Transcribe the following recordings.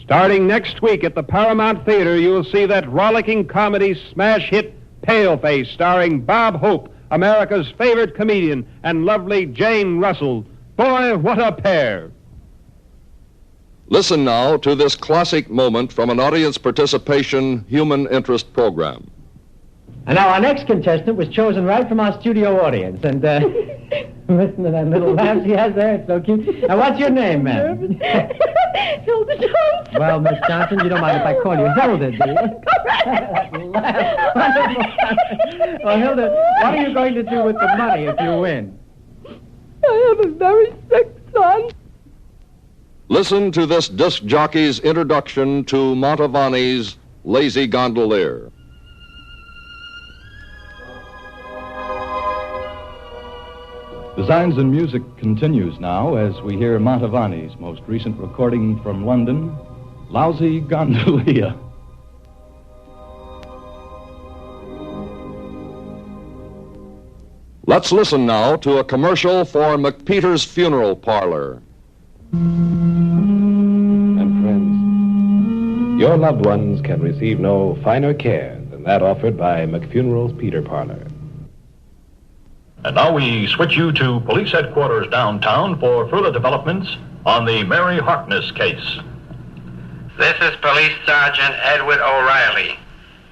Starting next week at the Paramount Theater, you'll see that rollicking comedy smash hit Paleface, starring Bob Hope, America's favorite comedian, and lovely Jane Russell. Boy, what a pair! Listen now to this classic moment from an audience participation human interest program. And now our next contestant was chosen right from our studio audience. And listen to that little laugh she has there. It's so cute. Now, what's your name, ma'am? Hilda Johnson. Well, Miss Johnson, you don't mind if I call you Hilda, do you? That laugh. Wonderful. Well, Hilda, what are you going to do with the money if you win? I have a very sick son. Listen to this disc jockey's introduction to Montavani's Lazy Gondolier. The Signs in Music continues now as we hear Montavani's most recent recording from London, Lousy Gondolier. Let's listen now to a commercial for McPeter's Funeral Parlor. And friends, your loved ones can receive no finer care than that offered by McFuneral's Peter Parlor. And now we switch you to police headquarters downtown for further developments on the Mary Harkness case. This is Police Sergeant Edward O'Reilly.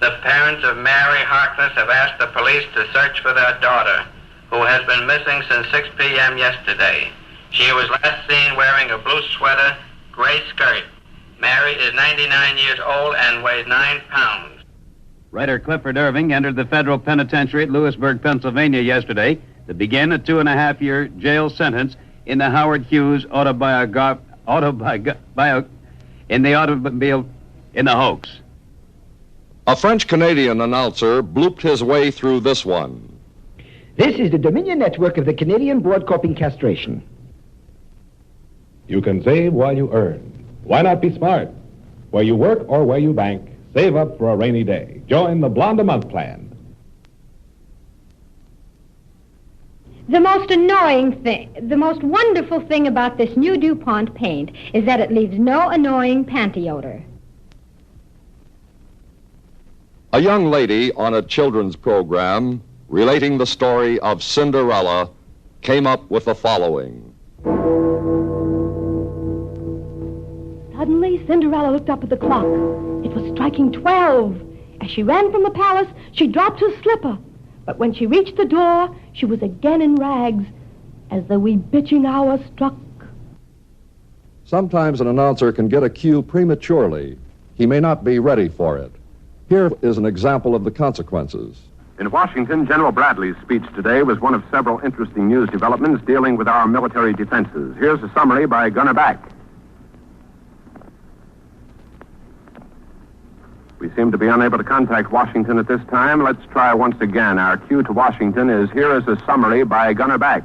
The parents of Mary Harkness have asked the police to search for their daughter, who has been missing since 6 p.m. yesterday. She was last seen wearing a blue sweater, gray skirt. Mary is 99 years old and weighs 9 pounds. Writer Clifford Irving entered the federal penitentiary at Lewisburg, Pennsylvania yesterday to begin a 2.5-year jail sentence in the Howard Hughes automobile in the hoax. A French-Canadian announcer blooped his way through this one. This is the Dominion Network of the Canadian Board Coping Castration. You can save while you earn. Why not be smart? Where you work or where you bank, save up for a rainy day. Join the Blonde a Month plan. The most annoying thing, the most wonderful thing about this new DuPont paint is that it leaves no annoying panty odor. A young lady on a children's program relating the story of Cinderella came up with the following. Suddenly, Cinderella looked up at the clock. It was striking 12. As she ran from the palace, she dropped her slipper. But when she reached the door, she was again in rags, as the wee bitching hour struck. Sometimes an announcer can get a cue prematurely. He may not be ready for it. Here is an example of the consequences. In Washington, General Bradley's speech today was one of several interesting news developments dealing with our military defenses. Here's a summary by Gunner Back. We seem to be unable to contact Washington at this time. Let's try once again. Our cue to Washington is here is a summary by Gunner Back.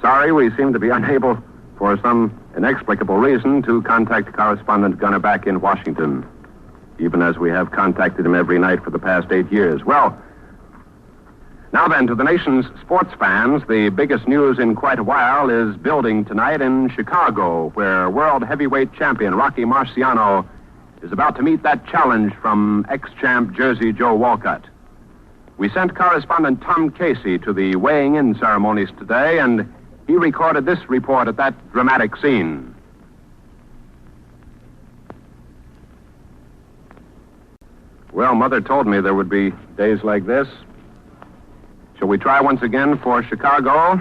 Sorry, we seem to be unable, for some inexplicable reason, to contact correspondent Gunner Back in Washington, even as we have contacted him every night for the past 8 years. Well, now then, to the nation's sports fans, the biggest news in quite a while is building tonight in Chicago, where world heavyweight champion Rocky Marciano is about to meet that challenge from ex-champ Jersey Joe Walcott. We sent correspondent Tom Casey to the weighing-in ceremonies today, and he recorded this report at that dramatic scene. Well, Mother told me there would be days like this. Shall we try once again for Chicago?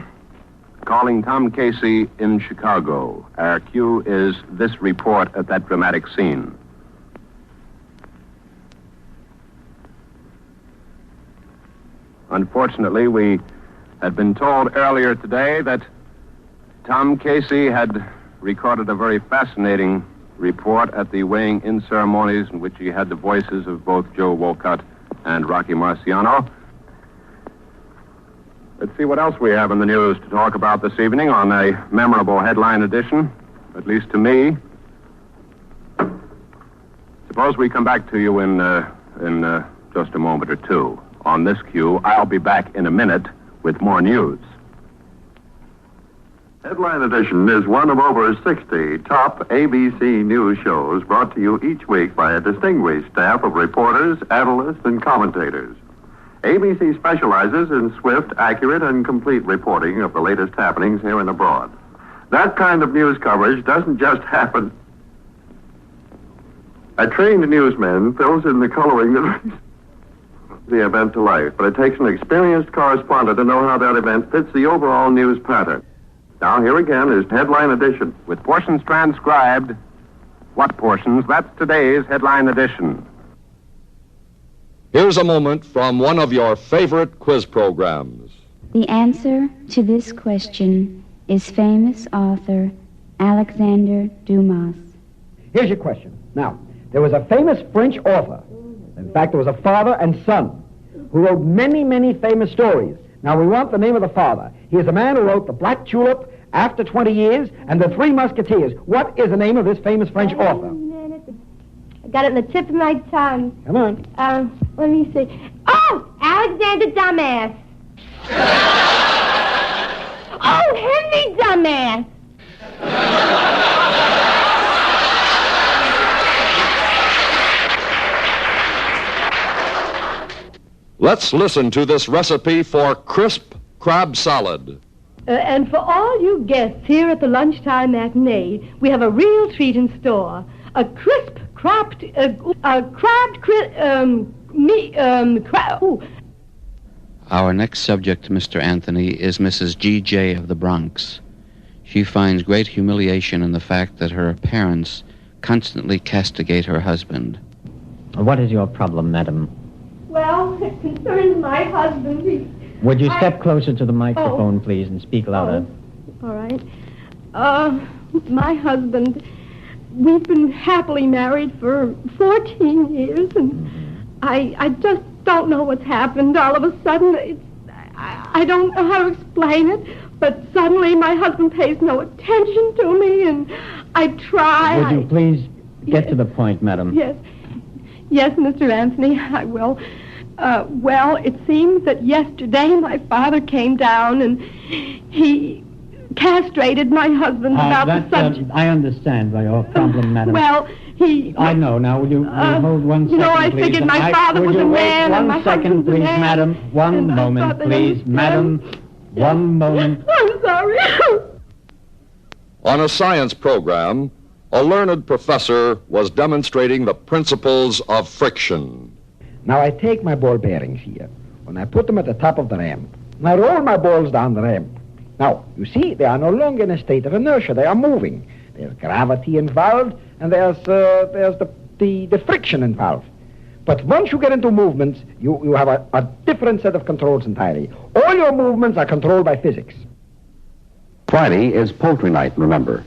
Calling Tom Casey in Chicago. Our cue is this report at that dramatic scene. Unfortunately, we had been told earlier today that Tom Casey had recorded a very fascinating report at the weighing-in ceremonies in which he had the voices of both Joe Walcott and Rocky Marciano. Let's see what else we have in the news to talk about this evening on a memorable headline edition, at least to me. Suppose we come back to you in just a moment or two. On this cue, I'll be back in a minute with more news. Headline Edition is one of over 60 top ABC news shows brought to you each week by a distinguished staff of reporters, analysts, and commentators. ABC specializes in swift, accurate, and complete reporting of the latest happenings here and abroad. That kind of news coverage doesn't just happen. A trained newsman fills in the coloring that the event to life, but it takes an experienced correspondent to know how that event fits the overall news pattern. Now, here again is Headline Edition. With portions transcribed. What portions? That's today's Headline Edition. Here's a moment from one of your favorite quiz programs. The answer to this question is famous author Alexander Dumas. Here's your question. Now, there was a famous French author. In fact, there was a father and son who wrote many, many famous stories. Now, we want the name of the father. He is the man who wrote The Black Tulip, After 20 Years, and The Three Musketeers. What is the name of this famous French author? I got it in the tip of my tongue. Come on. Let me see. Oh, Alexander Dumbass. Oh, Henry Dumbass. Let's listen to this recipe for crisp crab salad. And for all you guests here at the lunchtime matinee, we have a real treat in store. A crisp, crabbed, Our next subject, Mr. Anthony, is Mrs. G.J. of the Bronx. She finds great humiliation in the fact that her parents constantly castigate her husband. What is your problem, madam? Well, it concerns my husband. Would you step closer to the microphone, please, and speak louder? All right. My husband, we've been happily married for 14 years, and I just don't know what's happened. All of a sudden, I don't know how to explain it, but suddenly my husband pays no attention to me, and I try. Would you please get to the point, madam? Yes. Yes, Mr. Anthony, I will. Well, it seems that yesterday my father came down and he castrated my husband about the subject. I understand your problem, madam. Well, I know. Now, will you hold 1 second, I please? figured my father was a man and my husband was a man. 1 second, please, madam. One moment, please. Madam, 1 moment. I'm sorry. On a science program, a learned professor was demonstrating the principles of friction. Now, I take my ball bearings here, and I put them at the top of the ramp. And I roll my balls down the ramp. Now, you see, they are no longer in a state of inertia. They are moving. There's gravity involved, and there's the friction involved. But once you get into movements, you have a different set of controls entirely. All your movements are controlled by physics. Friday is poultry night, remember.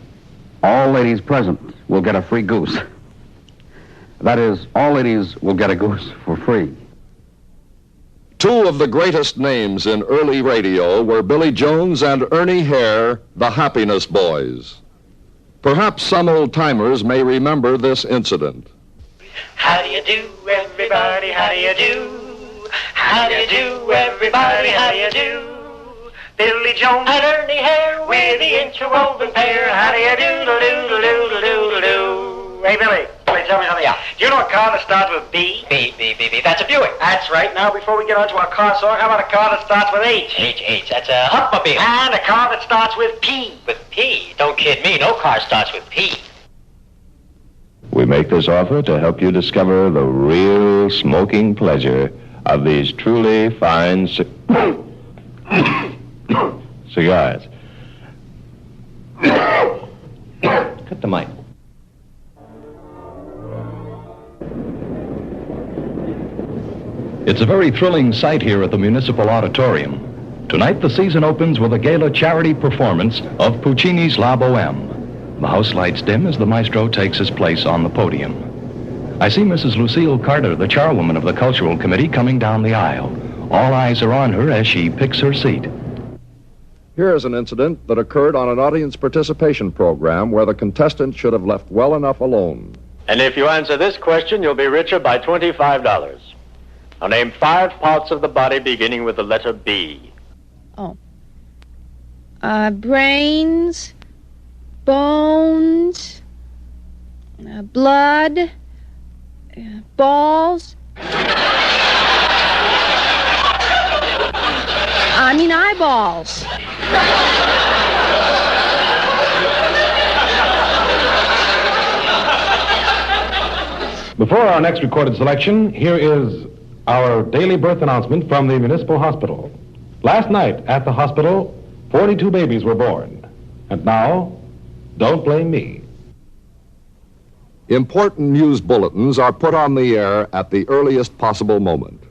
All ladies present will get a free goose. That is, all ladies will get a goose for free. Two of the greatest names in early radio were Billy Jones and Ernie Hare, the Happiness Boys. Perhaps some old-timers may remember this incident. How do you do, everybody? How do you do? How do you do, everybody? How do you do? Billy Jones and Ernie Hare with the interwoven pair. How do you do, do? Hey, Billy, tell me something else. Do you know a car that starts with B? B. That's a Buick. That's right. Now, before we get on to our car song, how about a car that starts with H? H. That's a Humpmobile. And a car that starts with P. With P? Don't kid me. No car starts with P. We make this offer to help you discover the real smoking pleasure of these truly fine cigars. Cut the mic. It's a very thrilling sight here at the Municipal Auditorium. Tonight, the season opens with a gala charity performance of Puccini's La Boheme. The house lights dim as the maestro takes his place on the podium. I see Mrs. Lucille Carter, the chairwoman of the Cultural Committee, coming down the aisle. All eyes are on her as she picks her seat. Here is an incident that occurred on an audience participation program where the contestant should have left well enough alone. And if you answer this question, you'll be richer by $25. Now name 5 parts of the body beginning with the letter B. Oh. brains, bones, blood, balls. I mean eyeballs. Before our next recorded selection, here is our daily birth announcement from the municipal hospital. Last night at the hospital, 42 babies were born. And now, don't blame me. Important news bulletins are put on the air at the earliest possible moment.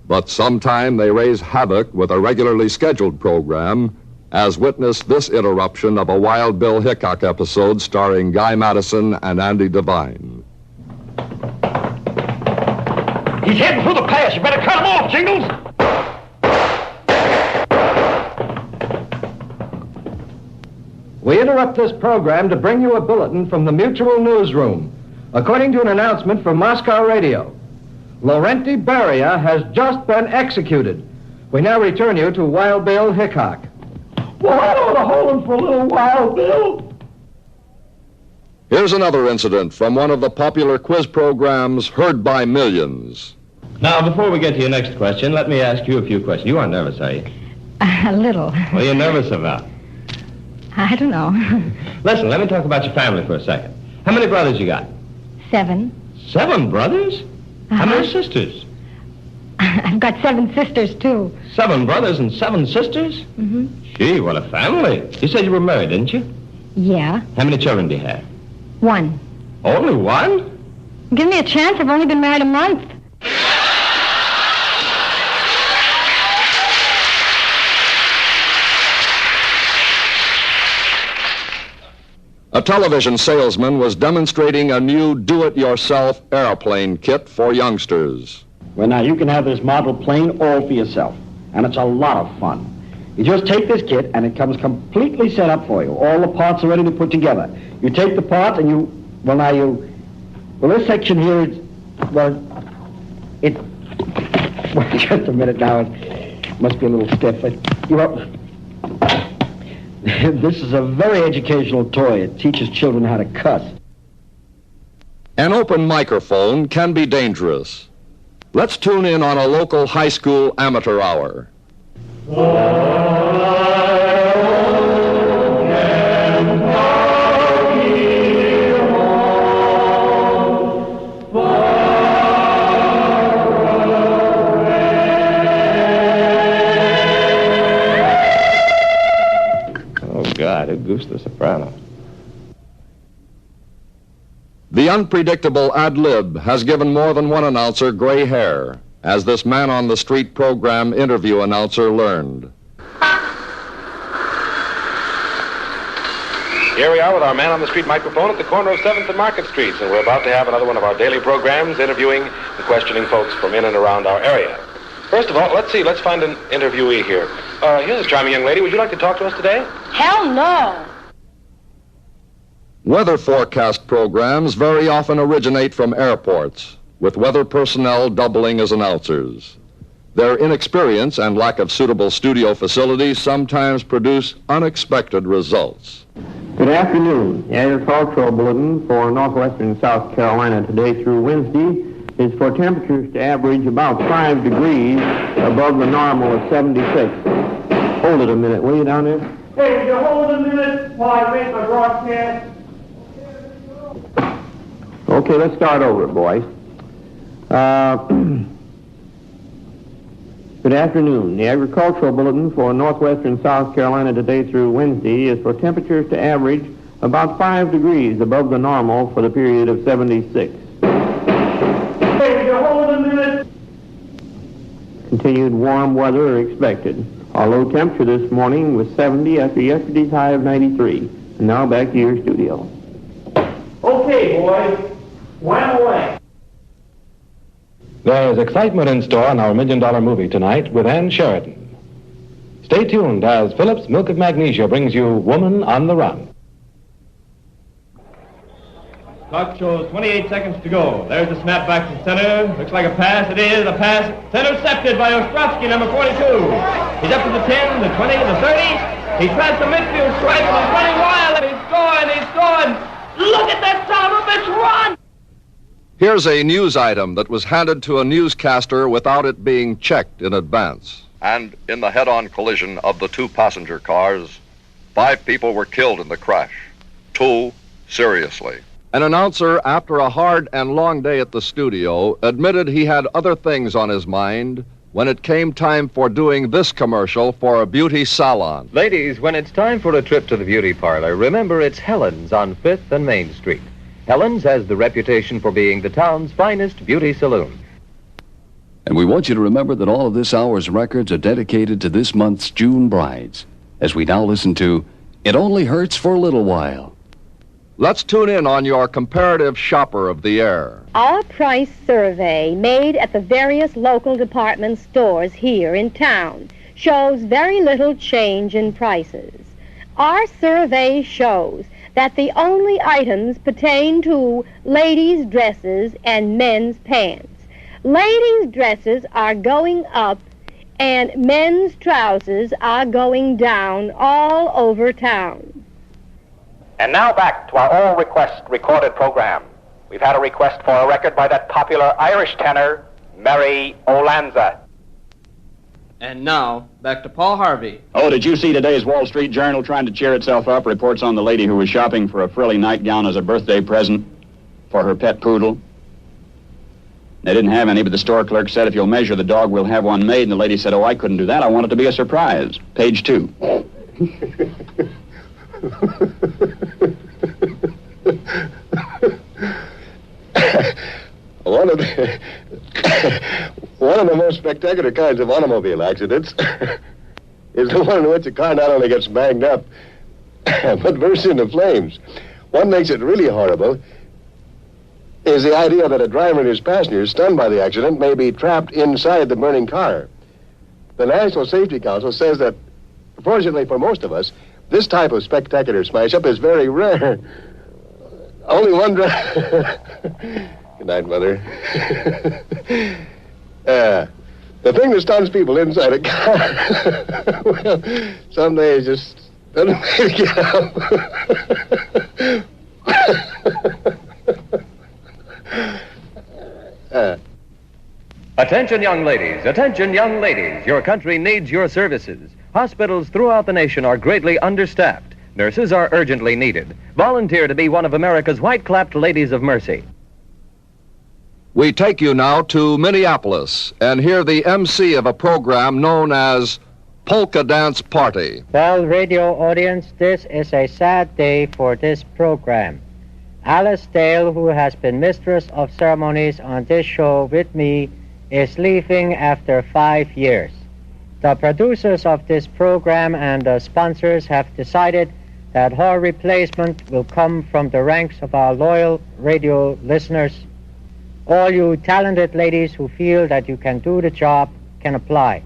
But sometime they raise havoc with a regularly scheduled program, as witnessed this interruption of a Wild Bill Hickok episode starring Guy Madison and Andy Devine. He's heading for the pass. You better cut him off, Jingles. We interrupt this program to bring you a bulletin from the Mutual Newsroom. According to an announcement from Moscow Radio, Laurenti Beria has just been executed. We now return you to Wild Bill Hickok. Well, I don't want to hold him for a little while, Bill. Here's another incident from one of the popular quiz programs heard by millions. Now, before we get to your next question, let me ask you a few questions. You aren't nervous, are you? A little. What are you nervous about? I don't know. Listen, let me talk about your family for a second. How many brothers you got? 7. 7 brothers? How many sisters? I've got 7 sisters, too. 7 brothers and 7 sisters? Mm-hmm. Gee, what a family. You said you were married, didn't you? Yeah. How many children do you have? 1. Only 1? Give me a chance. I've only been married a month. A television salesman was demonstrating a new do-it-yourself airplane kit for youngsters. Well, now, you can have this model plane all for yourself, and it's a lot of fun. You just take this kit, and it comes completely set up for you. All the parts are ready to put together. You take the parts, and this section here is, just a minute now, it must be a little stiff. This is a very educational toy. It teaches children how to cuss. An open microphone can be dangerous. Let's tune in on a local high school amateur hour. God, who goosed the soprano? The unpredictable ad lib has given more than one announcer gray hair, as this man on the street program interview announcer learned. Here we are with our man on the street microphone at the corner of 7th and Market Streets, and we're about to have another one of our daily programs interviewing and questioning folks from in and around our area. First of all, let's find an interviewee here. Here's a charming young lady. Would you like to talk to us today? Hell no. Weather forecast programs very often originate from airports, with weather personnel doubling as announcers. Their inexperience and lack of suitable studio facilities sometimes produce unexpected results. Good afternoon. The agricultural bulletin for northwestern South Carolina today through Wednesday is for temperatures to average about 5 degrees above the normal of 76. Hold it a minute, will you, down there? Hey, will you hold a minute while I make my broadcast? Okay, let's start over, boys. Good afternoon. The agricultural bulletin for northwestern South Carolina today through Wednesday is for temperatures to average about 5 degrees above the normal for the period of 76. Hey, will you hold a minute? Continued warm weather are expected. Our low temperature this morning was 70 after yesterday's high of 93. And now back to your studio. Okay, boys. Wham away. There's excitement in store on our $1 Million movie tonight with Ann Sheridan. Stay tuned as Phillips Milk of Magnesia brings you Woman on the Run. Clock shows 28 seconds to go. There's the snap back to center. Looks like a pass. It is a pass. Intercepted by Ostrowski, number 42. He's up to the 10, the 20, the 30. He tries the midfield strike and he's running wild and he's scoring. Look at that son of a bitch run! Here's a news item that was handed to a newscaster without it being checked in advance. And in the head-on collision of the two passenger cars, 5 people were killed in the crash, 2 seriously. An announcer, after a hard and long day at the studio, admitted he had other things on his mind when it came time for doing this commercial for a beauty salon. Ladies, when it's time for a trip to the beauty parlor, remember it's Helen's on 5th and Main Street. Helen's has the reputation for being the town's finest beauty saloon. And we want you to remember that all of this hour's records are dedicated to this month's June brides, as we now listen to It Only Hurts for a Little While. Let's tune in on your comparative shopper of the year. Our price survey made at the various local department stores here in town shows very little change in prices. Our survey shows that the only items pertain to ladies' dresses and men's pants. Ladies' dresses are going up and men's trousers are going down all over town. And now back to our all-request recorded program. We've had a request for a record by that popular Irish tenor, Mary Olanza. And now, back to Paul Harvey. Oh, did you see today's Wall Street Journal trying to cheer itself up? Reports on the lady who was shopping for a frilly nightgown as a birthday present for her pet poodle. They didn't have any, but the store clerk said, if you'll measure the dog, we'll have one made. And the lady said, oh, I couldn't do that. I want it to be a surprise. Page 2. One of the most spectacular kinds of automobile accidents is the one in which a car not only gets banged up, but bursts into flames. What makes it really horrible is the idea that a driver and his passengers, stunned by the accident, may be trapped inside the burning car. The National Safety Council says that, fortunately for most of us, this type of spectacular smash-up is very rare. Only one driver... Good night, Mother. The thing that stuns people inside a car, well, some days just doesn't make it up. Attention, young ladies. Attention, young ladies. Your country needs your services. Hospitals throughout the nation are greatly understaffed. Nurses are urgently needed. Volunteer to be one of America's white-clapped ladies of mercy. We take you now to Minneapolis and hear the MC of a program known as Polka Dance Party. Well, radio audience, this is a sad day for this program. Alice Dale, who has been mistress of ceremonies on this show with me, is leaving after 5 years. The producers of this program and the sponsors have decided that her replacement will come from the ranks of our loyal radio listeners. All you talented ladies who feel that you can do the job can apply.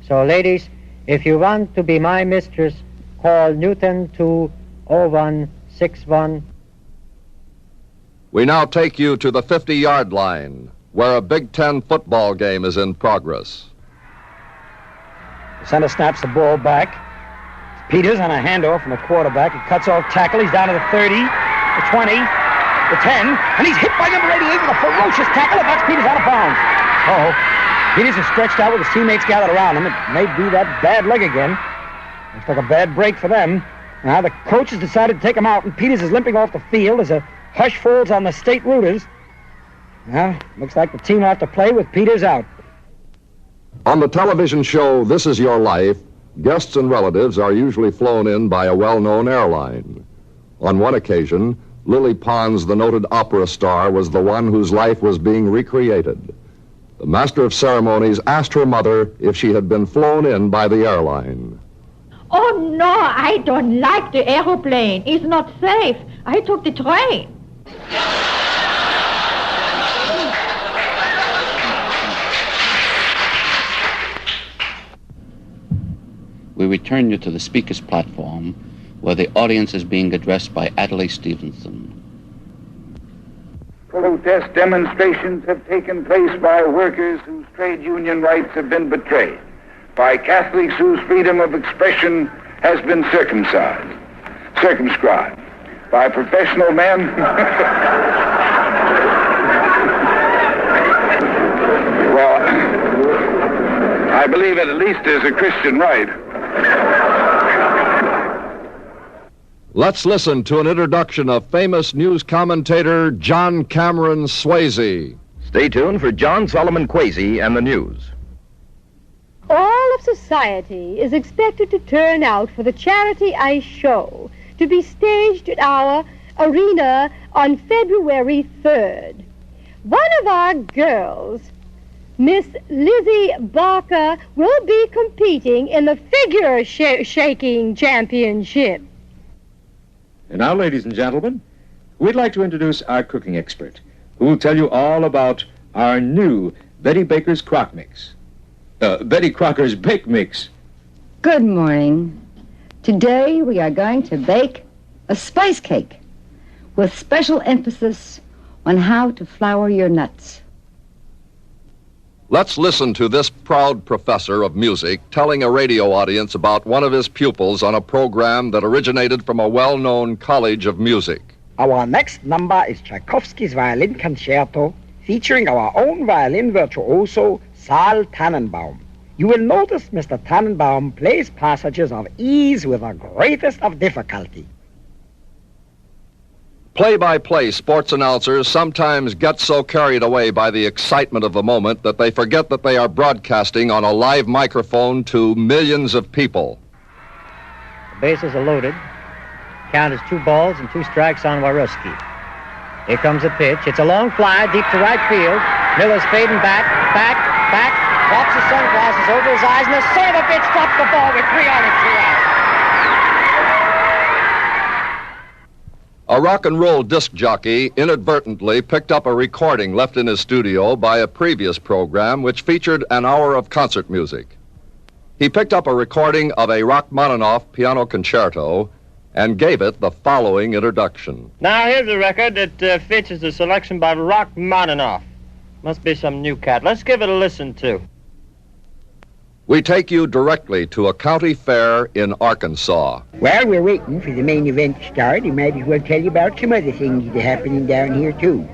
So, ladies, if you want to be my mistress, call Newton 20161. We now take you to the 50-yard line, where a Big Ten football game is in progress. The center snaps the ball back. Peters on a handoff from the quarterback. He cuts off tackle. He's down to the 30, the 20, the 10, and he's hit by number 88 with a ferocious tackle. And that's Peters out of bounds. Uh-oh. Peters is stretched out with his teammates gathered around him. It may be that bad leg again. Looks like a bad break for them. Now the coach has decided to take him out, and Peters is limping off the field as a hush falls on the state rooters. Well, looks like the team will have to play with Peters out. On the television show This Is Your Life, guests and relatives are usually flown in by a well-known airline. On one occasion, Lily Pons, the noted opera star, was the one whose life was being recreated. The master of ceremonies asked her mother if she had been flown in by the airline. Oh, no, I don't like the airplane. It's not safe. I took the train. We return you to the speaker's platform, where the audience is being addressed by Adlai Stevenson. Protest demonstrations have taken place by workers whose trade union rights have been betrayed, by Catholics whose freedom of expression has been circumscribed by professional men. Well, I believe it at least is a Christian right. Let's listen to an introduction of famous news commentator John Cameron Swayze. Stay tuned for John Solomon Kwasi and the news. All of society is expected to turn out for the Charity Ice Show to be staged at our arena on February 3rd. One of our girls, Miss Lizzie Barker, will be competing in the figure shaking championship. And now, ladies and gentlemen, we'd like to introduce our cooking expert, who will tell you all about our new Betty Baker's Crock Mix. Betty Crocker's Bake Mix. Good morning. Today we are going to bake a spice cake with special emphasis on how to flour your nuts. Let's listen to this proud professor of music telling a radio audience about one of his pupils on a program that originated from a well-known college of music. Our next number is Tchaikovsky's Violin Concerto, featuring our own violin virtuoso, Saul Tannenbaum. You will notice Mr. Tannenbaum plays passages of ease with the greatest of difficulty. Play-by-play sports announcers sometimes get so carried away by the excitement of the moment that they forget that they are broadcasting on a live microphone to millions of people. The bases are loaded. Count is 2 balls and 2 strikes on Waruski. Here comes a pitch. It's a long fly deep to right field. Miller's fading back, drops his sunglasses over his eyes, and the son of a bitch drops the ball with 3 on and 2 out. A rock and roll disc jockey inadvertently picked up a recording left in his studio by a previous program which featured an hour of concert music. He picked up a recording of a Rachmaninoff piano concerto and gave it the following introduction. Now, here's a record that features a selection by Rachmaninoff. Must be some new cat. Let's give it a listen to. We take you directly to a county fair in Arkansas. While we're waiting for the main event to start, I might as well tell you about some other things that are happening down here, too.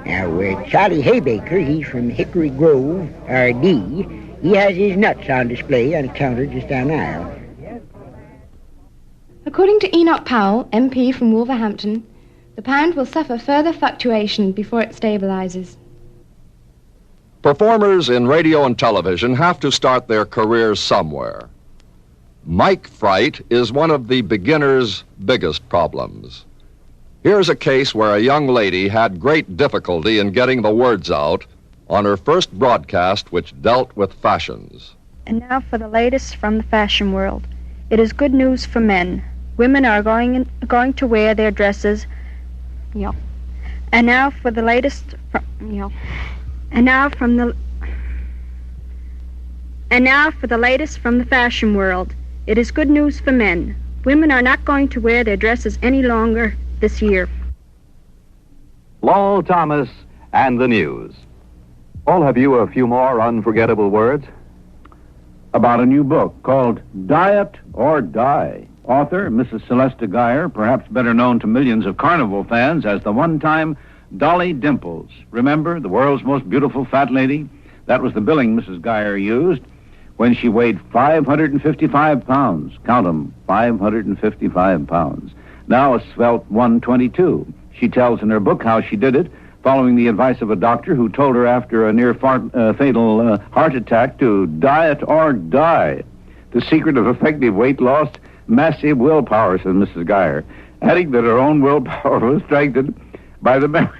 Now, Charlie Haybaker, he's from Hickory Grove, R.D., he has his nuts on display on a counter just down the aisle. According to Enoch Powell, MP from Wolverhampton, the pound will suffer further fluctuation before it stabilizes. Performers in radio and television have to start their careers somewhere. Mic fright is one of the beginner's biggest problems. Here's a case where a young lady had great difficulty in getting the words out on her first broadcast which dealt with fashions. And now for the latest from the fashion world. It is good news for men. Women are going to wear their dresses. And now for the latest from the latest from the fashion world. It is good news for men. Women are not going to wear their dresses any longer this year. Lowell Thomas and the news. All have you a few more unforgettable words? About a new book called Diet or Die. Author, Mrs. Celesta Geyer, perhaps better known to millions of carnival fans as the one-time Dolly Dimples. Remember, the world's most beautiful fat lady? That was the billing Mrs. Geyer used when she weighed 555 pounds. Count them, 555 pounds. Now a svelte 122. She tells in her book how she did it, following the advice of a doctor who told her after a near-fatal heart attack to diet or die. The secret of effective weight loss? Massive willpower, says Mrs. Geyer, adding that her own willpower was strengthened by the memory.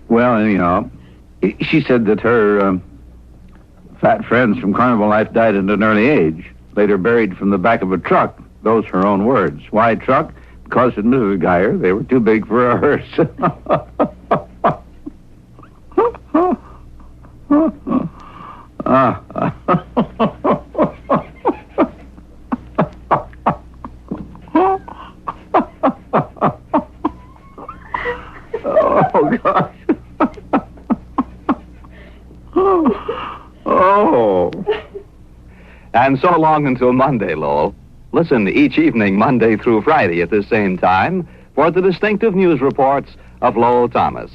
Well, anyhow, she said that her fat friends from carnival life died at an early age, later buried from the back of a truck. Those her own words. Why truck? Because, said Mrs. Geyer, they were too big for a hearse. Oh, gosh. Oh. And so long until Monday, Lowell. Listen each evening, Monday through Friday at this same time, for the distinctive news reports of Lowell Thomas.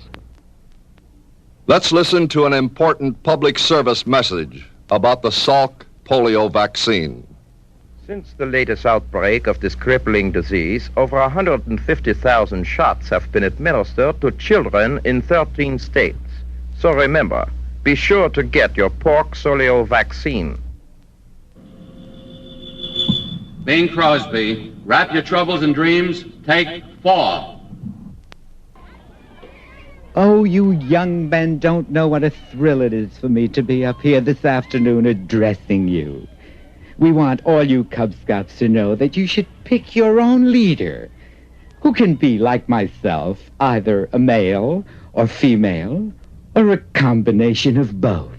Let's listen to an important public service message about the Salk polio vaccine. Since the latest outbreak of this crippling disease, over 150,000 shots have been administered to children in 13 states. So remember, be sure to get your pork polio vaccine. Bing Crosby, wrap your troubles in dreams, take 4. Oh, you young men don't know what a thrill it is for me to be up here this afternoon addressing you. We want all you Cub Scouts to know that you should pick your own leader, who can be like myself, either a male or female, or a combination of both.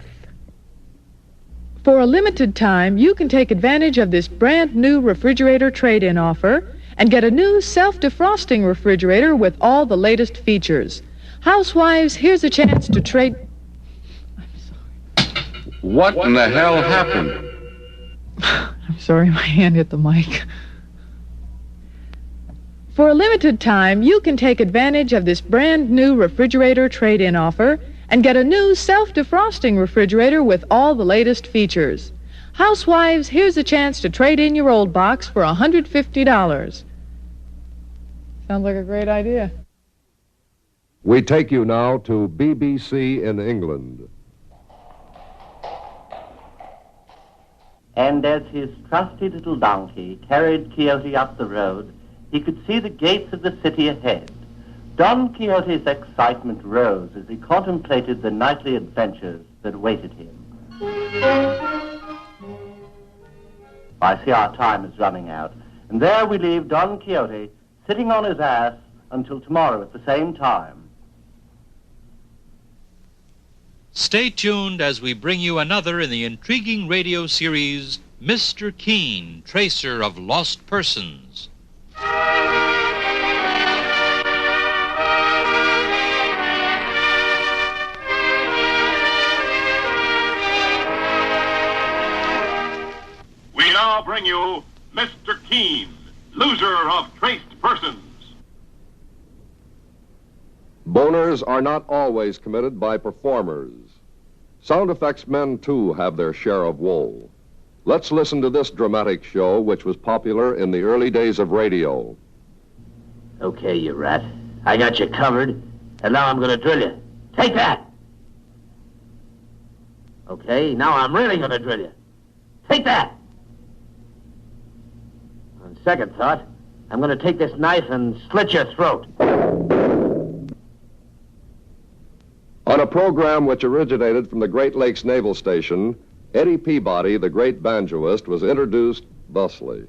For a limited time, you can take advantage of this brand new refrigerator trade-in offer and get a new self-defrosting refrigerator with all the latest features. Housewives, here's a chance to trade... What in the hell happened? I'm sorry, my hand hit the mic. For a limited time, you can take advantage of this brand new refrigerator trade-in offer and get a new self-defrosting refrigerator with all the latest features. Housewives, here's a chance to trade in your old box for $150. Sounds like a great idea. We take you now to BBC in England. And as his trusty little donkey carried Quixote up the road, he could see the gates of the city ahead. Don Quixote's excitement rose as he contemplated the nightly adventures that awaited him. I see our time is running out, and there we leave Don Quixote sitting on his ass until tomorrow at the same time. Stay tuned as we bring you another in the intriguing radio series, Mr. Keene, Tracer of Lost Persons. We now bring you Mr. Keene, loser of traced persons. Boners are not always committed by performers. Sound effects men, too, have their share of woe. Let's listen to this dramatic show, which was popular in the early days of radio. Okay, you rat. I got you covered, and now I'm going to drill you. Take that! Okay, now I'm really going to drill you. Take that! On second thought, I'm going to take this knife and slit your throat. On a program which originated from the Great Lakes Naval Station, Eddie Peabody, the great banjoist, was introduced thusly.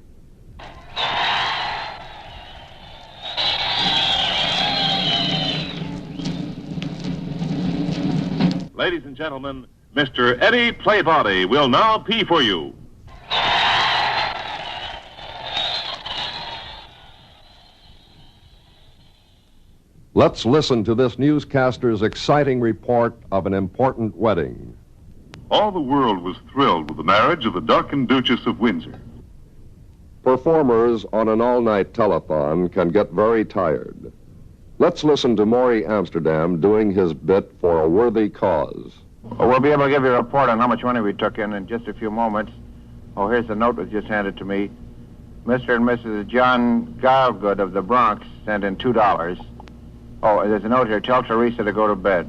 Ladies and gentlemen, Mr. Eddie Playbody will now pee for you. Let's listen to this newscaster's exciting report of an important wedding. All the world was thrilled with the marriage of the Duke and Duchess of Windsor. Performers on an all-night telethon can get very tired. Let's listen to Maury Amsterdam doing his bit for a worthy cause. Well, we'll be able to give you a report on how much money we took in just a few moments. Oh, here's the note that just handed to me. Mr. and Mrs. John Gilegood of the Bronx sent in $2. Oh, there's a note here. Tell Teresa to go to bed.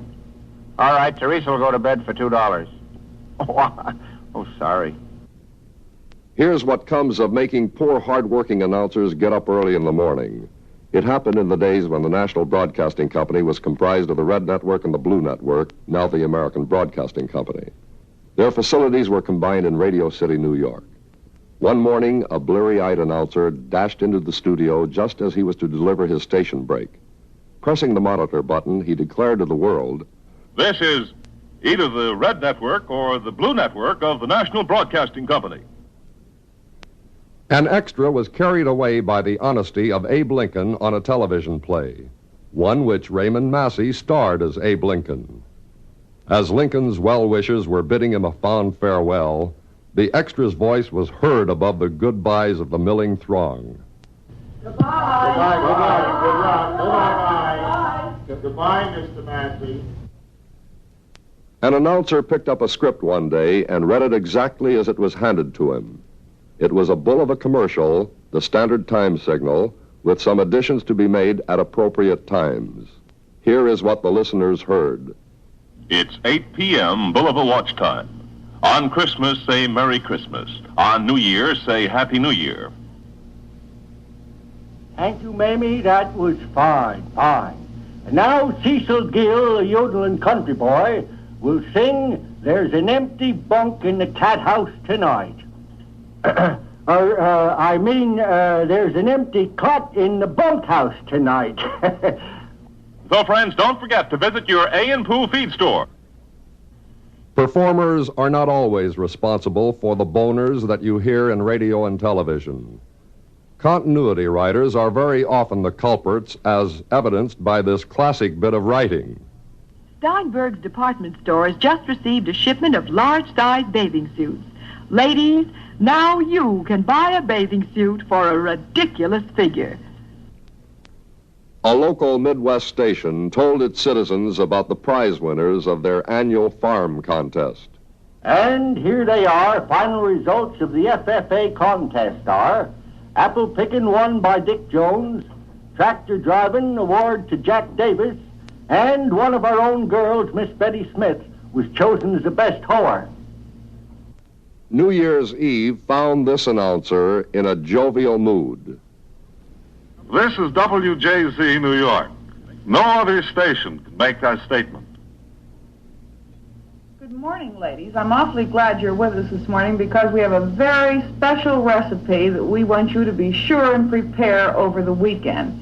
All right, Teresa will go to bed for $2. Oh, sorry. Here's what comes of making poor, hard-working announcers get up early in the morning. It happened in the days when the National Broadcasting Company was comprised of the Red Network and the Blue Network, now the American Broadcasting Company. Their facilities were combined in Radio City, New York. One morning, a bleary-eyed announcer dashed into the studio just as he was to deliver his station break. Pressing the monitor button, he declared to the world, This is either the Red Network or the Blue Network of the National Broadcasting Company. An extra was carried away by the honesty of Abe Lincoln on a television play, one which Raymond Massey starred as Abe Lincoln. As Lincoln's well-wishers were bidding him a fond farewell, the extra's voice was heard above the goodbyes of the milling throng. Goodbye, Mr. Massey. An announcer picked up a script one day and read it exactly as it was handed to him. It was a bull of a commercial, the standard time signal, with some additions to be made at appropriate times. Here is what the listeners heard. It's 8 p.m., bull of a watch time. On Christmas, say Merry Christmas. On New Year, say Happy New Year. Thank you, Mamie. That was fine, fine. And now Cecil Gill, a yodeling country boy, will sing There's an Empty Bunk in the Cat House Tonight. There's an empty cot in the bunkhouse tonight. So, friends, don't forget to visit your A&Poo feed store. Performers are not always responsible for the boners that you hear in radio and television. Continuity writers are very often the culprits, as evidenced by this classic bit of writing. Steinberg's department store has just received a shipment of large-sized bathing suits. Ladies, now you can buy a bathing suit for a ridiculous figure. A local Midwest station told its citizens about the prize winners of their annual farm contest. And here they are, final results of the FFA contest are: apple picking won by Dick Jones, tractor driving award to Jack Davis, and one of our own girls, Miss Betty Smith, was chosen as the best hoer. New Year's Eve found this announcer in a jovial mood. This is WJZ New York. No other station can make that statement. Good morning, ladies. I'm awfully glad you're with us this morning because we have a very special recipe that we want you to be sure and prepare over the weekend.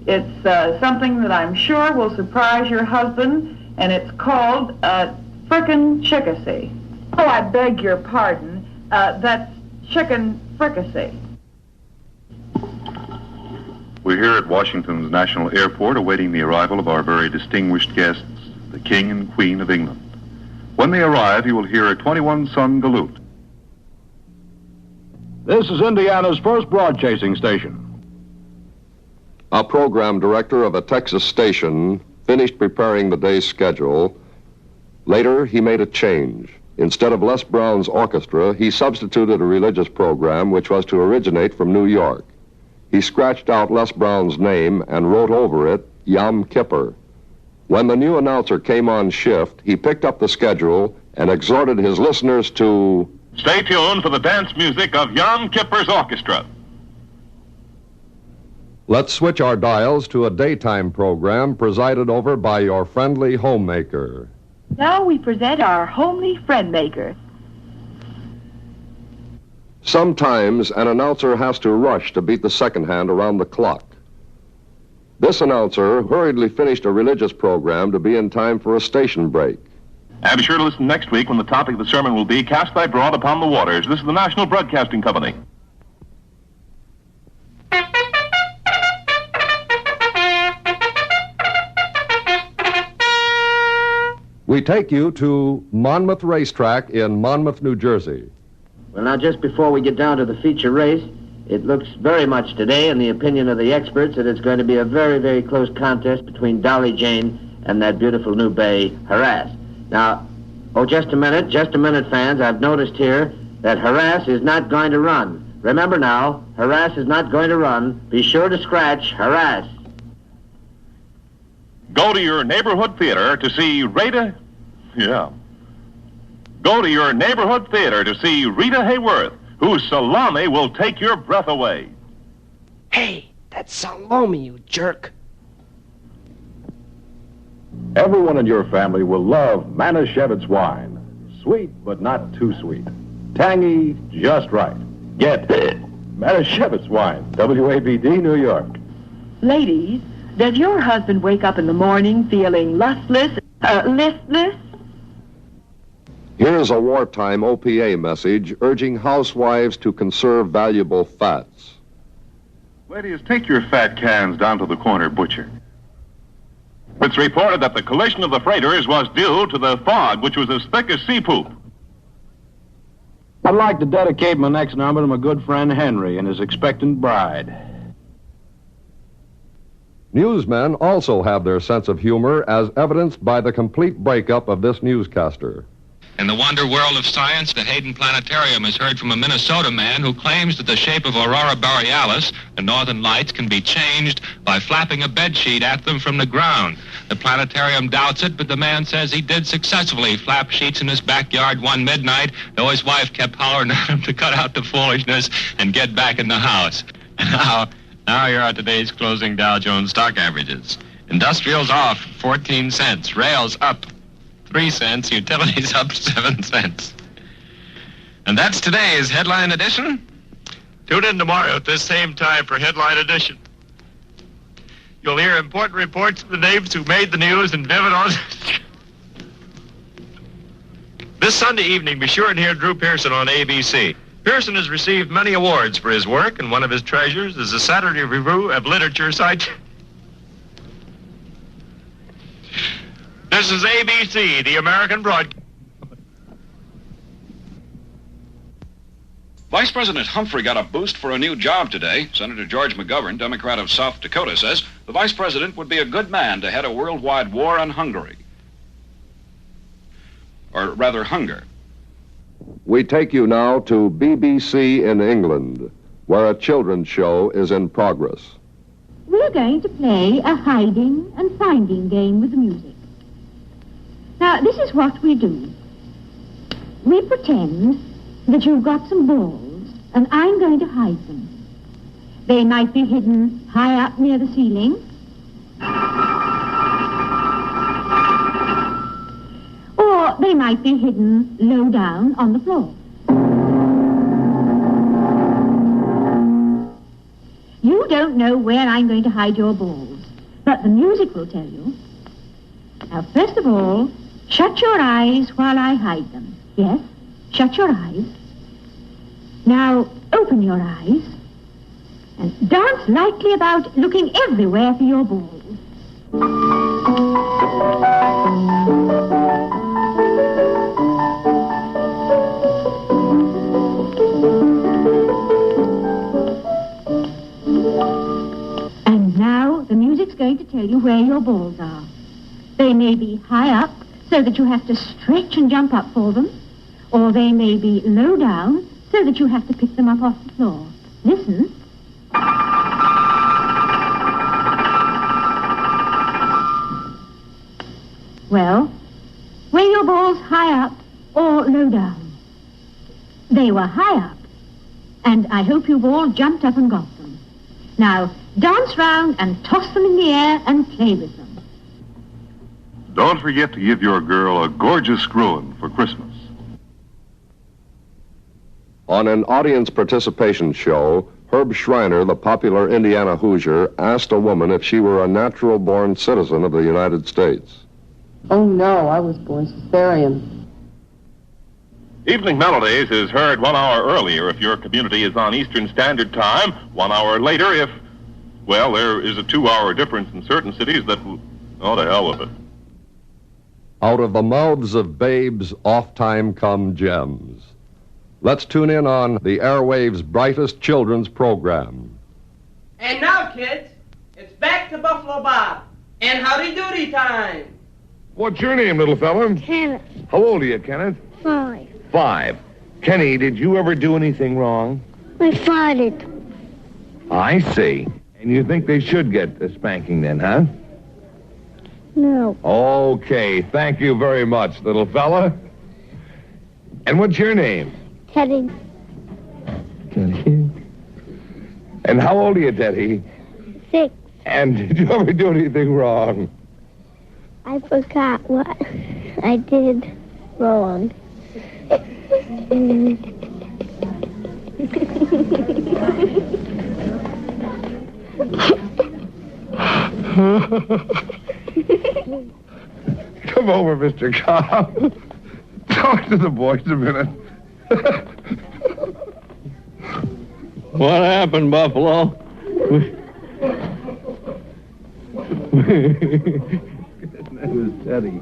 It's something that I'm sure will surprise your husband, and it's called frickin' chickasee. Oh, I beg your pardon. That's chicken fricassee. We're here at Washington's National Airport awaiting the arrival of our very distinguished guests, the King and Queen of England. When they arrive, you will hear a 21-son galoot. This is Indiana's first broadcasting station. A program director of a Texas station finished preparing the day's schedule. Later, he made a change. Instead of Les Brown's orchestra, he substituted a religious program which was to originate from New York. He scratched out Les Brown's name and wrote over it Yom Kippur. When the new announcer came on shift, he picked up the schedule and exhorted his listeners to stay tuned for the dance music of Yom Kippur's orchestra. Let's switch our dials to a daytime program presided over by your friendly homemaker. Now we present our homely friend maker. Sometimes an announcer has to rush to beat the second hand around the clock. This announcer hurriedly finished a religious program to be in time for a station break. And be sure to listen next week when the topic of the sermon will be Cast Thy Broad Upon the Waters. This is the National Broadcasting Company. We take you to Monmouth Racetrack in Monmouth, New Jersey. Well, now, just before we get down to the feature race, it looks very much today, in the opinion of the experts, that it's going to be a very, very close contest between Dolly Jane and that beautiful new bay, Harass. Now, just a minute, fans. I've noticed here that Harass is not going to run. Remember now, Harass is not going to run. Be sure to scratch Harass. Go to your neighborhood theater to see Rita... Go to your neighborhood theater to see Rita Hayworth, whose salami will take your breath away. Hey, that's salami, you jerk. Everyone in your family will love Manischewitz wine. Sweet, but not too sweet. Tangy, just right. Get Manischewitz wine, WABD, New York. Ladies, does your husband wake up in the morning feeling listless? Here's a wartime OPA message urging housewives to conserve valuable fats. Ladies, take your fat cans down to the corner butcher. It's reported that the collision of the freighters was due to the fog, which was as thick as sea poop. I'd like to dedicate my next number to my good friend Henry and his expectant bride. Newsmen also have their sense of humor, as evidenced by the complete breakup of this newscaster. In the wonder world of science, the Hayden Planetarium has heard from a Minnesota man who claims that the shape of Aurora Borealis, the northern lights, can be changed by flapping a bedsheet at them from the ground. The planetarium doubts it, but the man says he did successfully flap sheets in his backyard one midnight, though his wife kept hollering at him to cut out the foolishness and get back in the house. Now here are today's closing Dow Jones stock averages. Industrials off 14 cents, rails up 3 cents, utilities up 7 cents. And that's today's Headline Edition. Tune in tomorrow at this same time for Headline Edition. You'll hear important reports of the names who made the news and vivid on... This Sunday evening, be sure and hear Drew Pearson on ABC. Pearson has received many awards for his work, and one of his treasures is the Saturday Review of Literature site. This is ABC, the American broadcast. Vice President Humphrey got a boost for a new job today. Senator George McGovern, Democrat of South Dakota, says the vice president would be a good man to head a worldwide war on Hungary. Or rather, hunger. We take you now to BBC in England, where a children's show is in progress. We're going to play a hiding and finding game with the music. Now, this is what we do. We pretend that you've got some balls, and I'm going to hide them. They might be hidden high up near the ceiling, or they might be hidden low down on the floor. You don't know where I'm going to hide your balls, but the music will tell you. Now, first of all, shut your eyes while I hide them. Yes, shut your eyes. Now, open your eyes and dance lightly about, looking everywhere for your balls. And now the music's going to tell you where your balls are. They may be high up, so that you have to stretch and jump up for them, or they may be low down, so that you have to pick them up off the floor. Listen. Well, were your balls high up or low down? They were high up, and I hope you've all jumped up and got them. Now, dance round and toss them in the air and play with them. Don't forget to give your girl a gorgeous screwing for Christmas. On an audience participation show, Herb Schreiner, the popular Indiana Hoosier, asked a woman if she were a natural-born citizen of the United States. Oh, no, I was born cesarean. Evening Melodies is heard 1 hour earlier if your community is on Eastern Standard Time, 1 hour later if, well, there is a 2-hour difference in certain cities that... Oh, to hell with it. Out of the mouths of babes, oft-time come gems. Let's tune in on the airwaves' brightest children's program. And now, kids, it's back to Buffalo Bob and Howdy Doody time. What's your name, little fella? Kenneth. How old are you, Kenneth? 5. 5. Kenny, did you ever do anything wrong? I farted. I see. And you think they should get a spanking then, huh? No. Okay, thank you very much, little fella. And what's your name? Teddy. Teddy. And how old are you, Teddy? 6. And did you ever do anything wrong? I forgot what I did wrong. Come over, Mr. Cobb. Talk to the boys a minute. What happened, Buffalo? It was Teddy.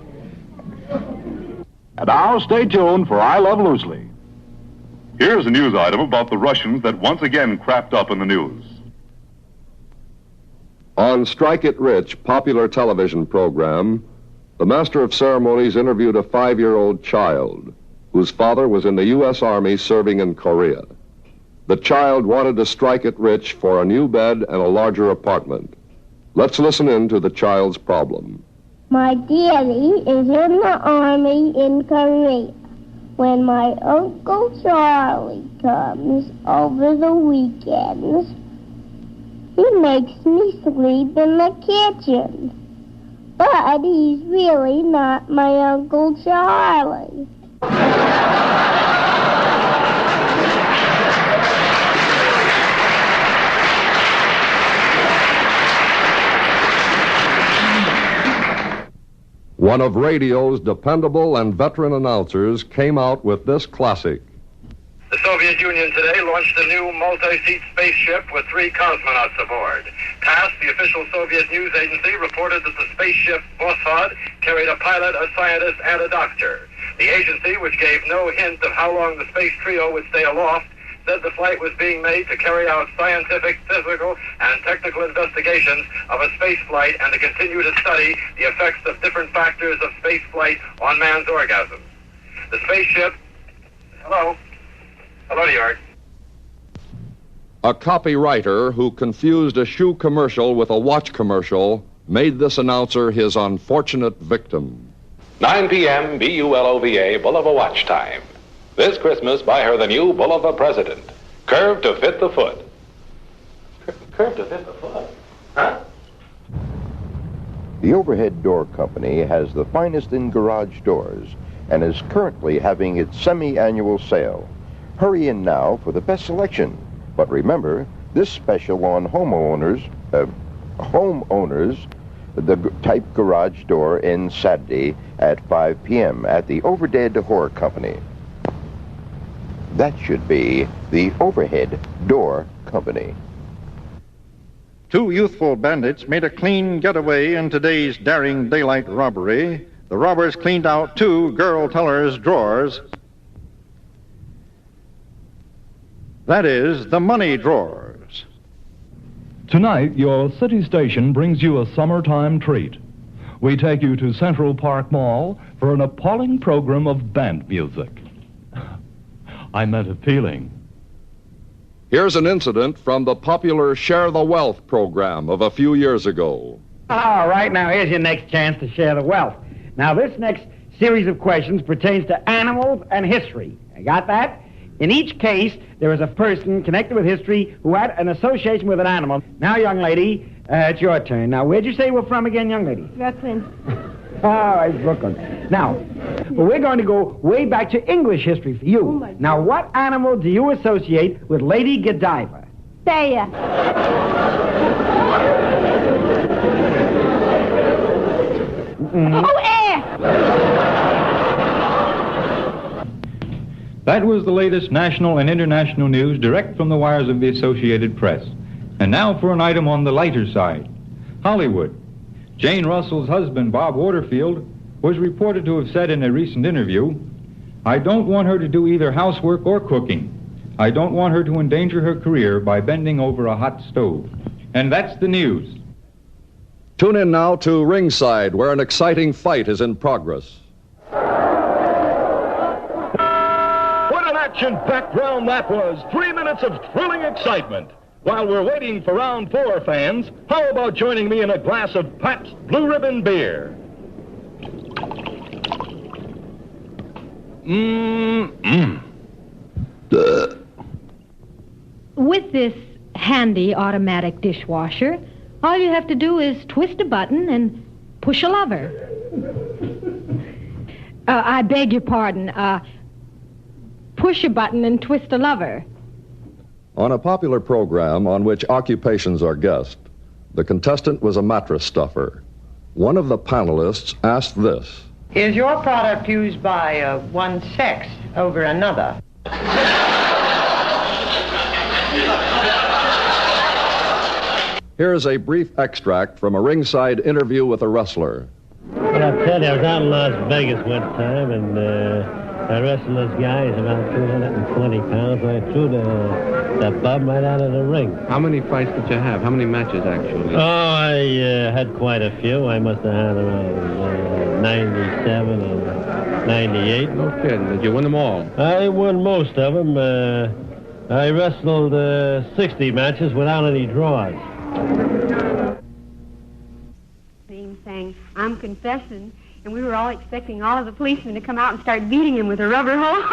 And now, stay tuned for I Love Loosely. Here's a news item about the Russians that once again crapped up in the news. On Strike It Rich, popular television program, the Master of Ceremonies interviewed a 5-year-old child whose father was in the U.S. Army serving in Korea. The child wanted to strike it rich for a new bed and a larger apartment. Let's listen in to the child's problem. My daddy is in the Army in Korea. When my Uncle Charlie comes over the weekends, he makes me sleep in the kitchen. But he's really not my Uncle Charlie. One of radio's dependable and veteran announcers came out with this classic. The Soviet Union today launched a new multi-seat spaceship with 3 cosmonauts aboard. TASS, the official Soviet news agency, reported that the spaceship Voskhod carried a pilot, a scientist, and a doctor. The agency, which gave no hint of how long the space trio would stay aloft, said the flight was being made to carry out scientific, physical, and technical investigations of a space flight and to continue to study the effects of different factors of space flight on man's orgasm. The spaceship... Hello? Hello, New York. A copywriter who confused a shoe commercial with a watch commercial made this announcer his unfortunate victim. 9 p.m. BULOVA, Bulova Watch Time. This Christmas, buy her the new Bulova President. Curved to fit the foot. Curved to fit the foot? Huh? The Overhead Door Company has the finest in garage doors and is currently having its semi-annual sale. Hurry in now for the best selection. But remember, this special on homeowners, the type garage door ends Saturday at 5 p.m. at the Overhead Door Company. That should be the Overhead Door Company. 2 youthful bandits made a clean getaway in today's daring daylight robbery. The robbers cleaned out 2 girl tellers' drawers. That is, the money drawers. Tonight, your city station brings you a summertime treat. We take you to Central Park Mall for an appalling program of band music. I meant a feeling. Here's an incident from the popular Share the Wealth program of a few years ago. All right, now here's your next chance to share the wealth. Now, this next series of questions pertains to animals and history. You got that? In each case, there is a person connected with history who had an association with an animal. Now, young lady, it's your turn. Now, where'd you say you were from again, young lady? Brooklyn. All right, Brooklyn. Now, we're going to go way back to English history for you. Now, what animal do you associate with Lady Godiva? Bear. Oh, air! That was the latest national and international news direct from the wires of the Associated Press. And now for an item on the lighter side. Hollywood. Jane Russell's husband, Bob Waterfield, was reported to have said in a recent interview, "I don't want her to do either housework or cooking. I don't want her to endanger her career by bending over a hot stove." And that's the news. Tune in now to Ringside, where an exciting fight is in progress. What an action-packed round that was. 3 minutes of thrilling excitement. While we're waiting for round 4, fans, how about joining me in a glass of Pabst Blue Ribbon beer? With this handy automatic dishwasher, all you have to do is twist a button and push a lever. I beg your pardon. Push a button and twist a lever. On a popular program on which occupations are guessed, the contestant was a mattress stuffer. One of the panelists asked this. Is your product used by one sex over another? Here's a brief extract from a ringside interview with a wrestler. I'll tell you, I was out in Las Vegas one time, and I wrestled this guy. He's about 220 pounds. I threw the bum right out of the ring. How many fights did you have? How many matches, actually? Oh, I had quite a few. I must have had around 97 and 98. No kidding. Did you win them all? I won most of them. I wrestled 60 matches without any draws. Saying, I'm confessing, and we were all expecting all of the policemen to come out and start beating him with a rubber hose.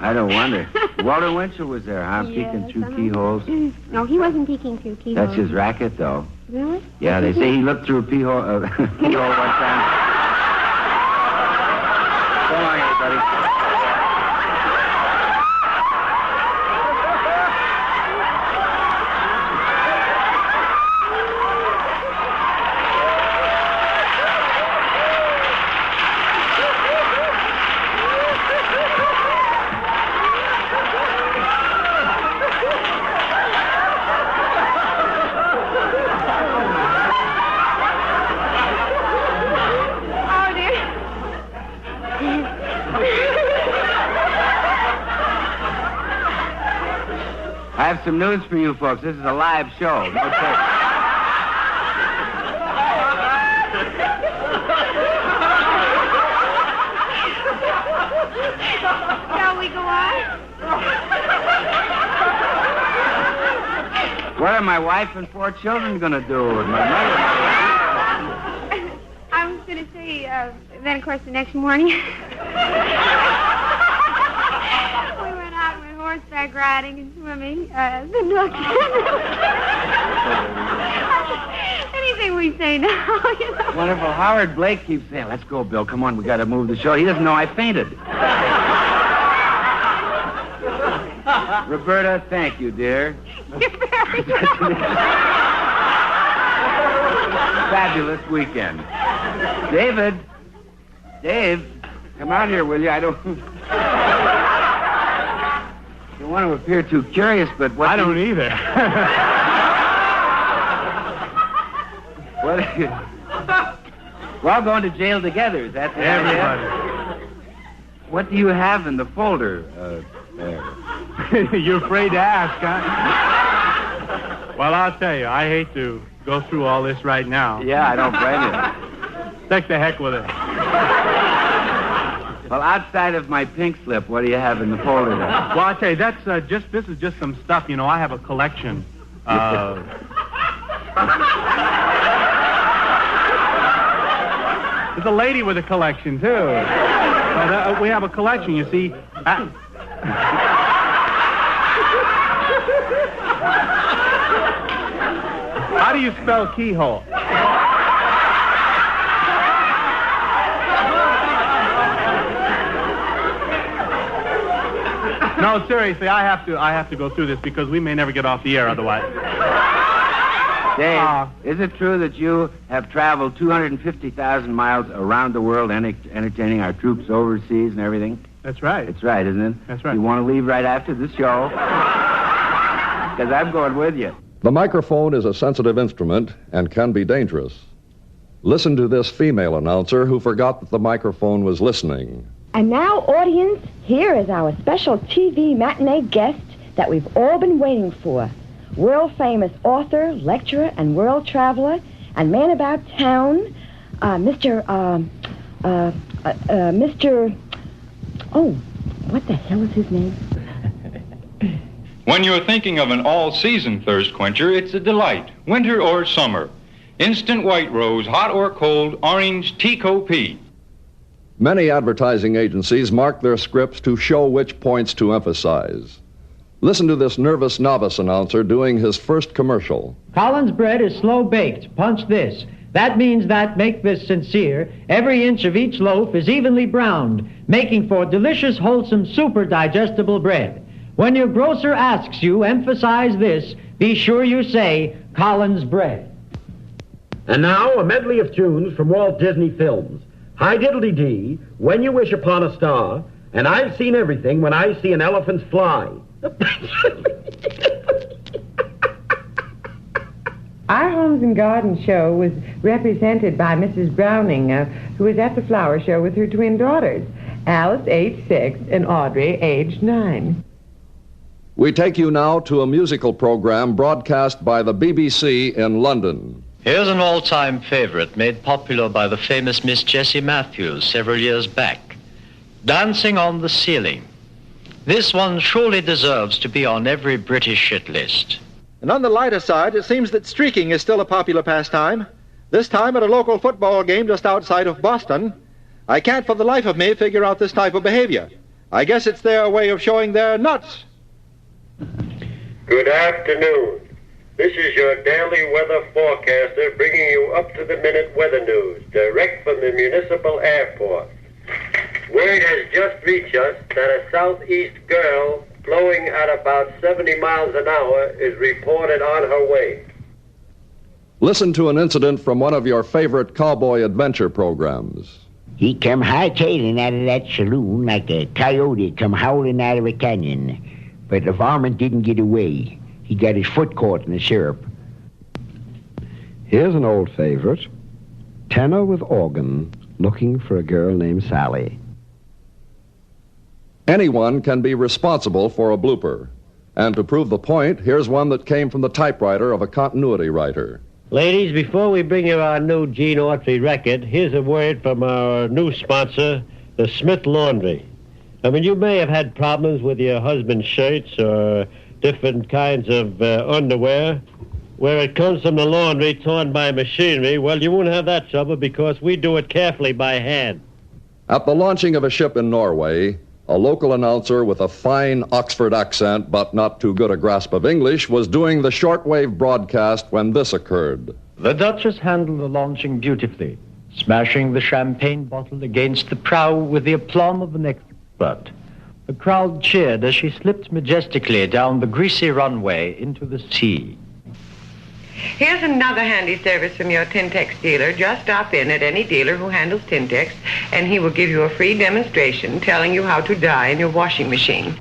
I don't wonder. Walter Winchell was there, huh? Yes, Peeking through keyholes. No, he wasn't peeking through keyholes. That's his racket, though. Really? Yeah, they say he looked through a keyhole one time. So long, everybody. I have some news for you folks. This is a live show. No tape. Shall we go on? What are my wife and 4 children going to do with my mother? I was going to say, then, of course, the next morning, we went out and went horseback riding and swimming. The nook. Anything we say now, you know. Wonderful. Howard Blake keeps saying, let's go, Bill. Come on, we got to move the show. He doesn't know I fainted. Roberta, thank you, dear. You're very Fabulous weekend. Dave, come out here, will you? I don't want to appear too curious, but what... I don't either. We're all going to jail together, is that the idea? Everybody. What do you have in the folder there? You're afraid to ask, huh? Well, I'll tell you, I hate to go through all this right now. Yeah, I don't blame you. Take the heck with it. Well, outside of my pink slip, what do you have in the folder there? Well, I'll tell you, this is just some stuff. You know, I have a collection. There's a lady with a collection, too. We have a collection, you see. How do you spell keyhole? No, seriously, I have to go through this because we may never get off the air otherwise. Dave, is it true that you have traveled 250,000 miles around the world entertaining our troops overseas and everything? That's right. It's right, isn't it? That's right. You want to leave right after the show? Because I'm going with you. The microphone is a sensitive instrument and can be dangerous. Listen to this female announcer who forgot that the microphone was listening. And now, audience, here is our special TV matinee guest that we've all been waiting for. World-famous author, lecturer, and world traveler, and man about town, Mr. Oh, what the hell is his name? When you're thinking of an all-season thirst quencher, it's a delight, winter or summer. Instant White Rose, hot or cold, orange Tico P. Many advertising agencies mark their scripts to show which points to emphasize. Listen to this nervous novice announcer doing his first commercial. Collins bread is slow baked. Punch this. That means that, make this sincere, every inch of each loaf is evenly browned, making for delicious, wholesome, super digestible bread. When your grocer asks you, emphasize this, be sure you say, Collins bread. And now, a medley of tunes from Walt Disney Films. Hi Diddly Dee, When You Wish Upon a Star, and I've Seen Everything When I See an Elephant Fly. Our Homes and Garden show was represented by Mrs. Browning, who was at the flower show with her twin daughters, Alice, age 6, and Audrey, age 9. We take you now to a musical program broadcast by the BBC in London. Here's an all-time favorite made popular by the famous Miss Jessie Matthews several years back. Dancing on the Ceiling. This one surely deserves to be on every British hit list. And on the lighter side, it seems that streaking is still a popular pastime. This time at a local football game just outside of Boston. I can't for the life of me figure out this type of behavior. I guess it's their way of showing their nuts. Good afternoon. This is your daily weather forecaster bringing you up-to-the-minute weather news direct from the municipal airport. Word has just reached us that a southeast girl flowing at about 70 miles an hour is reported on her way. Listen to an incident from one of your favorite cowboy adventure programs. He come hightailing out of that saloon like a coyote come howling out of a canyon. But the varmint didn't get away. He got his foot caught in the syrup. Here's an old favorite. Tenor with organ looking for a girl named Sally. Anyone can be responsible for a blooper. And to prove the point, here's one that came from the typewriter of a continuity writer. Ladies, before we bring you our new Gene Autry record, here's a word from our new sponsor, the Smith Laundry. I mean, you may have had problems with your husband's shirts or different kinds of underwear. Where it comes from the laundry torn by machinery, well, you won't have that trouble because we do it carefully by hand. At the launching of a ship in Norway, a local announcer with a fine Oxford accent but not too good a grasp of English was doing the shortwave broadcast when this occurred. The Duchess handled the launching beautifully, smashing the champagne bottle against the prow with the aplomb of an expert. The crowd cheered as she slipped majestically down the greasy runway into the sea. Here's another handy service from your Tintex dealer. Just stop in at any dealer who handles Tintex, and he will give you a free demonstration telling you how to dye in your washing machine.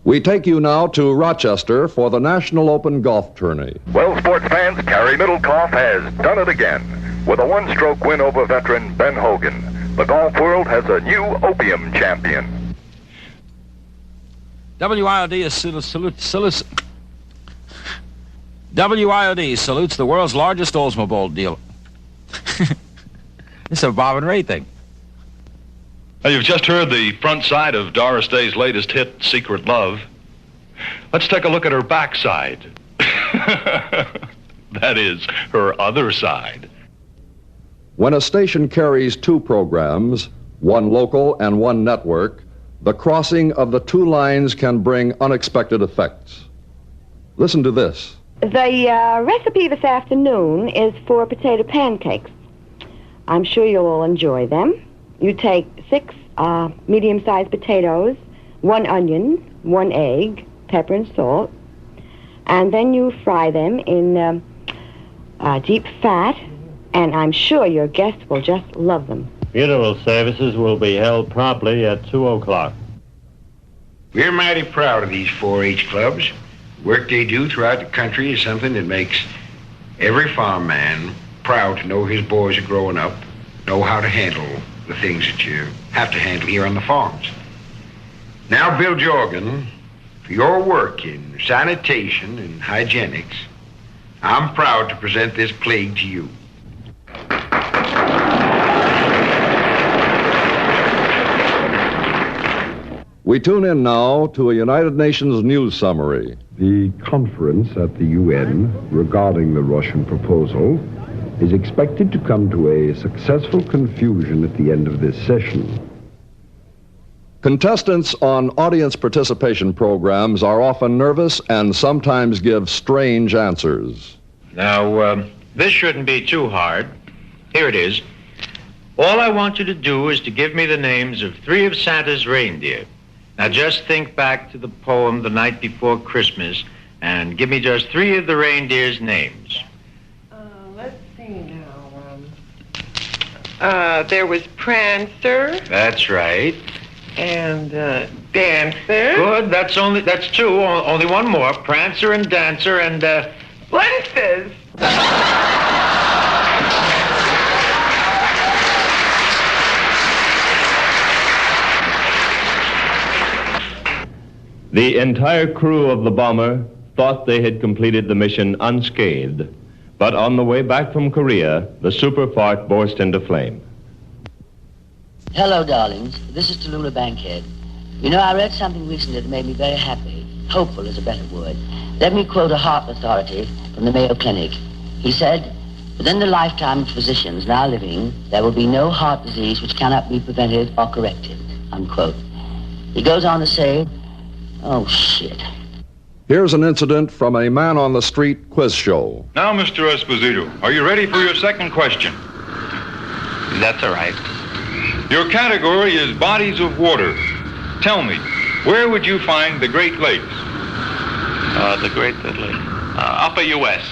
We take you now to Rochester for the National Open Golf Tourney. Well, sports fans, Gary Middlecoff has done it again. With a one-stroke win over veteran Ben Hogan, the golf world has a new opium champion. WIOD salutes the world's largest Oldsmobile dealer. It's a Bob and Ray thing. Now, you've just heard the front side of Doris Day's latest hit, Secret Love. Let's take a look at her backside. That is, her other side. When a station carries two programs, one local and one network, the crossing of the two lines can bring unexpected effects. Listen to this. The recipe this afternoon is for potato pancakes. I'm sure you'll all enjoy them. You take 6 medium-sized potatoes, 1 onion, 1 egg, pepper and salt, and then you fry them in deep fat, and I'm sure your guests will just love them. Funeral services will be held promptly at 2 o'clock. We're mighty proud of these 4-H clubs. The work they do throughout the country is something that makes every farm man proud to know his boys are growing up, know how to handle the things that you have to handle here on the farms. Now, Bill Jorgen, for your work in sanitation and hygienics, I'm proud to present this plague to you. We tune in now to a United Nations news summary. The conference at the UN regarding the Russian proposal is expected to come to a successful conclusion at the end of this session. Contestants on audience participation programs are often nervous and sometimes give strange answers. Now, this shouldn't be too hard. Here it is. All I want you to do is to give me the names of 3 of Santa's reindeer. Now, just think back to the poem The Night Before Christmas and give me just 3 of the reindeer's names. Let's see now. There was Prancer. That's right. And Dancer. Good. That's two. Only one more. Prancer and Dancer and Princess. The entire crew of the bomber thought they had completed the mission unscathed, but on the way back from Korea, the super fart burst into flame. Hello, darlings. This is Tallulah Bankhead. You know, I read something recently that made me very happy. Hopeful is a better word. Let me quote a heart authority from the Mayo Clinic. He said, "Within the lifetime of physicians now living, there will be no heart disease which cannot be prevented or corrected," unquote. He goes on to say, oh, shit. Here's an incident from a man-on-the-street quiz show. Now, Mr. Esposito, are you ready for your second question? That's all right. Your category is bodies of water. Tell me, where would you find the Great Lakes? The Great Lake. Upper U.S.